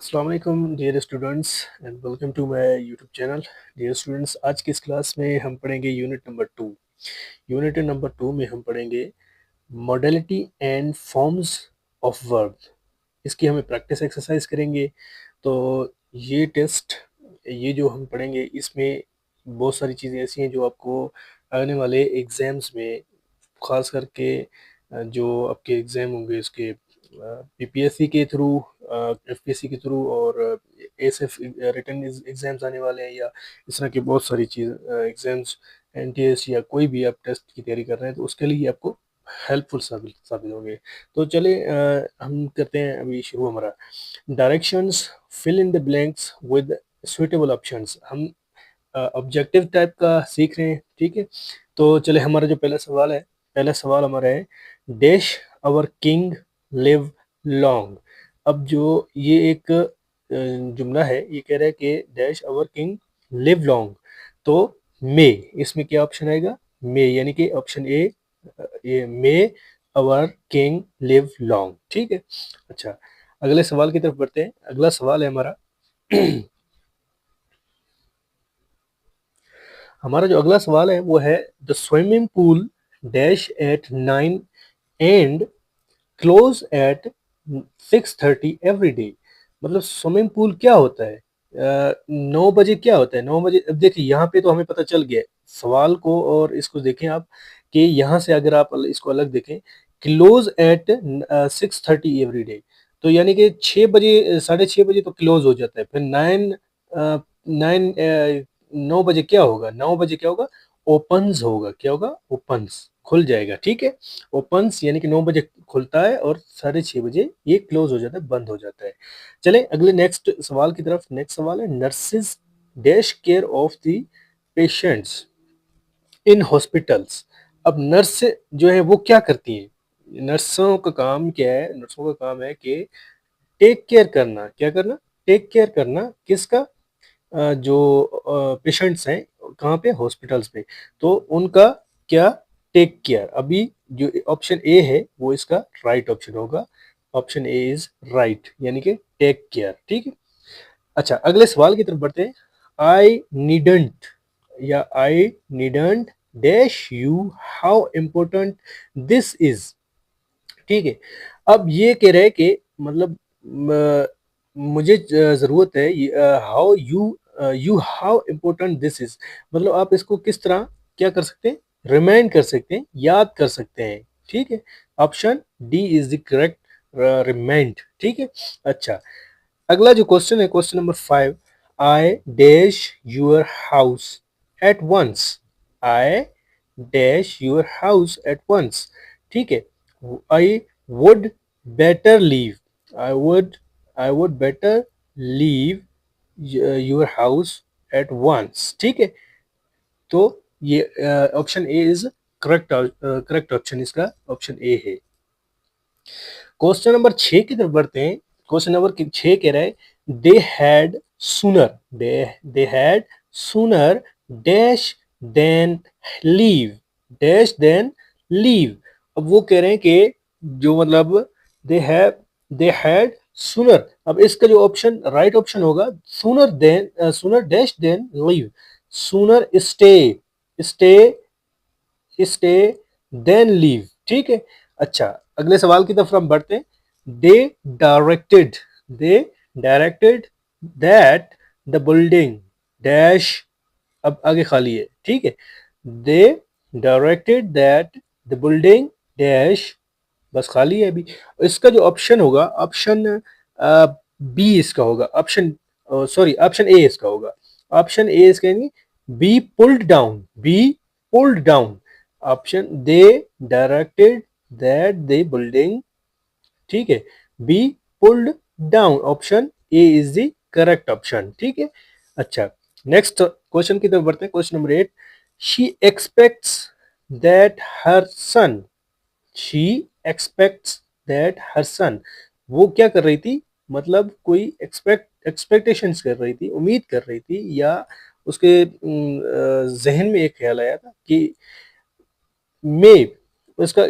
अस्सलाम वालेकुम dear students and welcome to my YouTube channel. Dear students, आज की इस क्लास में हम पढ़ेंगे यूनिट नंबर 2 में हम पढ़ेंगे modality and forms of verb. इसकी हमें प्रैक्टिस एक्सरसाइज करेंगे। तो ये टेस्ट, ये जो हम पढ़ेंगे, इसमें बहुत सारी चीज़ें ऐसी हैं जो आपको आने वाले एग्ज़ाम्स में, ख़ास करके जो आपके एग्ज़ाम होंगे उसके पीपीएससी के थ्रू, एफपीएससी के थ्रू और एसएफ रिटन एग्ज़ाम्स आने वाले हैं, या इस तरह की बहुत सारी चीज़ एग्ज़ाम्स, एनटीएस या कोई भी आप टेस्ट की तैयारी कर रहे हैं तो उसके लिए आपको हेल्पफुल साबित साबित होंगे। तो चलिए हम करते हैं अभी शुरू हमारा। Directions, fill in the blanks with suitable options. हम ऑब्जेक्टिव टाइप का सीख रहे हैं, ठीक है। तो चले, हमारा जो पहला सवाल हमारा है, dash our king live long. अब जो ये एक जुमला है, ये कह रहा है कि dash our king live long. तो मे, इसमें क्या ऑप्शन आएगा? मे, यानी कि ऑप्शन ए, ये मे आवर किंग लिव लॉन्ग, ठीक है। अच्छा, अगले सवाल की तरफ बढ़ते हैं। अगला सवाल है हमारा हमारा जो अगला सवाल है वो है, the swimming pool dash at 9 and close at 6:30 every day. मतलब स्विमिंग पूल क्या होता है? 9 बजे क्या होता है? 9 बजे, अब देखिए यहाँ पे तो हमें पता चल गया है सवाल को, और इसको देखें आप कि यहाँ से अगर आप इसको अलग देखें, क्लोज एट 6:30 एवरी डे, तो यानी कि 6 बजे, 6:30 बजे तो क्लोज हो जाता है। फिर 9 बजे क्या होगा? 9 बजे क्या होगा? ओपन्स होगा। क्या होगा? ओपन्स, खुल जाएगा, ठीक है। ओपन्स यानी कि 9 बजे खुलता है और 6:30 बजे ये क्लोज हो जाता है, बंद हो जाता है। चले अगले नेक्स्ट सवाल की तरफ। नेक्स्ट सवाल है, nurses dash care of the patients in hospitals. अब नर्स जो है वो क्या करती है? नर्सों का काम क्या है? नर्सों का काम है कि टेक केयर करना। क्या करना? टेक केयर करना। किसका? जो पेशेंट्स हैं, कहाँ पे? हॉस्पिटल्स पे। तो उनका क्या? Take care. अभी जो ऑप्शन ए है वो इसका राइट ऑप्शन होगा। ऑप्शन ए इज राइट, यानी कि टेक केयर, ठीक है। अच्छा, अगले सवाल की तरफ बढ़ते हैं। आई नीडंट, या I needn't dash you how important this is, ठीक है। अब ये कह रहे हैं कि मतलब मुझे जरूरत है, how you how important this is. मतलब आप इसको किस तरह क्या कर सकते हैं? रिमाइंड कर सकते हैं, याद कर सकते हैं, ठीक है। Option D is the correct, remind, ठीक है। अच्छा, अगला जो क्वेश्चन है, question number 5, I dash your house at once. I dash your house at once, ठीक है। I would better leave, I would better leave your house at once, ठीक है। तो ये option A is correct, correct option इसका option A है। Question number 6 की तरफ बढ़ते हैं। क्वेश्चन नंबर 6 कह रहा है, they had sooner, they had sooner dash than leave, dash than leave. अब वो कह रहे हैं कि जो मतलब दे हैड सुनर, अब इसका जो ऑप्शन राइट ऑप्शन होगा, sooner than, sooner dash than leave, sooner stay, stay stay than leave, ठीक है। अच्छा, अगले सवाल की तरफ हम बढ़ते हैं। They directed, they directed that the building dash, अब आगे खाली है, ठीक है। They directed that the building dash, बस खाली है अभी। इसका जो ऑप्शन होगा, ऑप्शन बी इसका होगा। ऑप्शन, सॉरी, ऑप्शन ए इसका होगा। ऑप्शन ए इसका यानी B pulled down, B pulled down. Option they directed that they building, ठीक है। B pulled down, option A is the correct option, ठीक है। अच्छा, नेक्स्ट क्वेश्चन की तरफ बढ़ते हैं। Question number 8, she expects that her son, she expects that her son, वो क्या कर रही थी? मतलब कोई एक्सपेक्टेशंस कर रही थी, उम्मीद कर रही थी, या उसके जहन में एक ख्याल आया था कि मे, उसका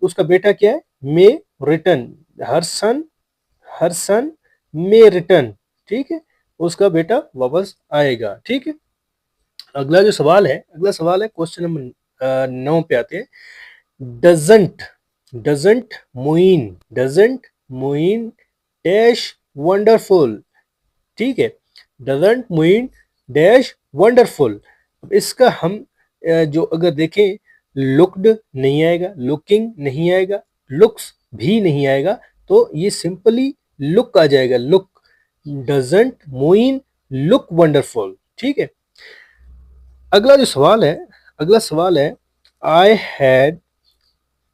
उसका बेटा क्या है? मे रिटर्न, हर सन, हर सन मे रिटर्न, ठीक है, उसका बेटा वापस आएगा, ठीक है। अगला जो सवाल है, अगला सवाल है क्वेश्चन नंबर 9 पे आते हैं। Doesn't, doesn't mean dash wonderful, ठीक है, डजंट मीन डैश वंडरफुल। अब इसका हम जो अगर देखें, लुक्ड नहीं आएगा, लुकिंग नहीं आएगा, लुक्स भी नहीं आएगा, तो ये सिंपली लुक आ जाएगा, look. Doesn't mean look wonderful, ठीक है। अगला जो सवाल है, अगला सवाल है आई हैड,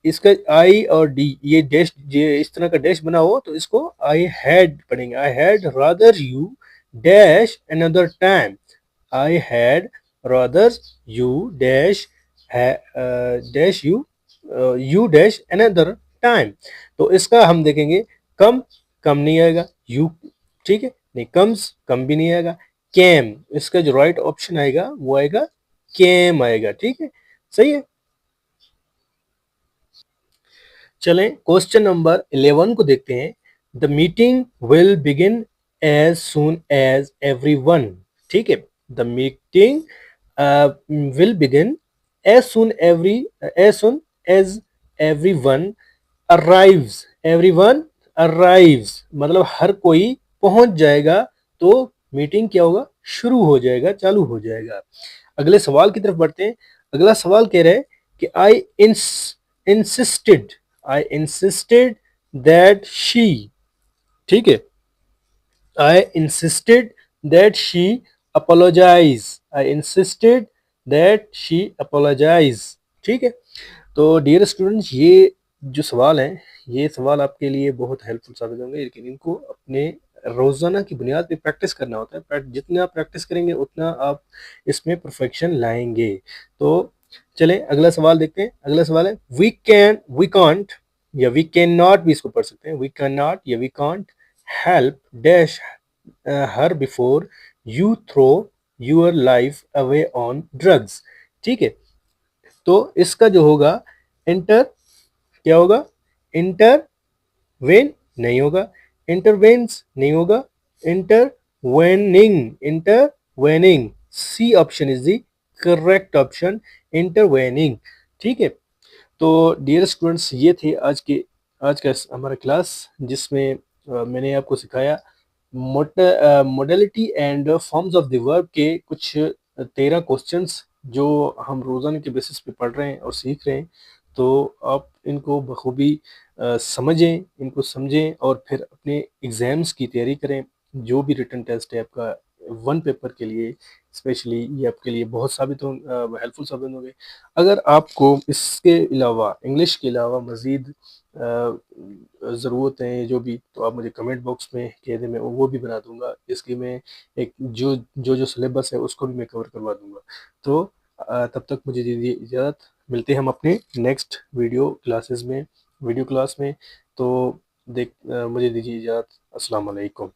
इसका आई और डी ये डैश, ये इस तरह का डैश बना हो तो इसको आई हैड पढ़ेंगे। I had rather you dash another time, I had rather you dash dash you you dash another time. तो इसका हम देखेंगे, कम, कम नहीं आएगा, यू, ठीक है, नहीं कम्स, कम भी नहीं आएगा, कैम, इसका जो राइट ऑप्शन आएगा वो आएगा कैम आएगा, ठीक है, सही है। चलें क्वेश्चन नंबर 11 को देखते हैं। The meeting will begin as soon as everyone, ठीक है, the meeting will begin as soon as everyone arrives, everyone arrives मतलब हर कोई पहुंच जाएगा, तो मीटिंग क्या होगा, शुरू हो जाएगा, चालू हो जाएगा। अगले सवाल की तरफ बढ़ते हैं। अगला सवाल कह रहे हैं कि I insisted, I insisted that she, ठीक है, I insisted that she apologise, I insisted that she apologise, ठीक है। तो डियर स्टूडेंट्स, ये जो सवाल है, ये सवाल आपके लिए बहुत हेल्पफुल साबित होंगे, लेकिन इनको अपने रोजाना की बुनियाद पे प्रैक्टिस करना होता है। जितना आप प्रैक्टिस करेंगे उतना आप इसमें परफेक्शन लाएंगे। तो चलें अगला सवाल देखते हैं। अगला सवाल है वी कांट या वी कैन नॉट भी इसको पढ़ सकते हैं, वी कैन नॉट या we can't help dash her before you throw your life away on drugs, ठीक है। तो इसका जो होगा इंटर, क्या होगा, इंटरवेन नहीं होगा, इंटरवेंस नहीं होगा, intervening, C option is the correct option, intervening, ठीक है। तो डियर स्टूडेंट्स, ये थे आज का हमारा क्लास, जिसमें मैंने आपको सिखाया modality and forms of the verb के कुछ 13 क्वेश्चंस जो हम रोज़ाना के बेसिस पे पढ़ रहे हैं और सीख रहे हैं। तो आप इनको बखूबी समझें, इनको समझें और फिर अपने एग्ज़ाम्स की तैयारी करें। जो भी रिटन टेस्ट है आपका 1 पेपर के लिए स्पेशली, ये आपके लिए बहुत हेल्पफुल साबित होंगे। अगर आपको इसके अलावा, इंग्लिश के अलावा मज़ीद ज़रूरत है जो भी, तो आप मुझे कमेंट बॉक्स में कह दें, मैं वो भी बना दूंगा। इसकी मैं एक जो सिलेबस है उसको भी मैं कवर करवा दूंगा। तो तब तक मुझे दीजिए इजाज़त, मिलते हैं हम अपने नेक्स्ट वीडियो क्लास में। तो मुझे दीजिए इजाज़त, अस्सलाम वालेकुम।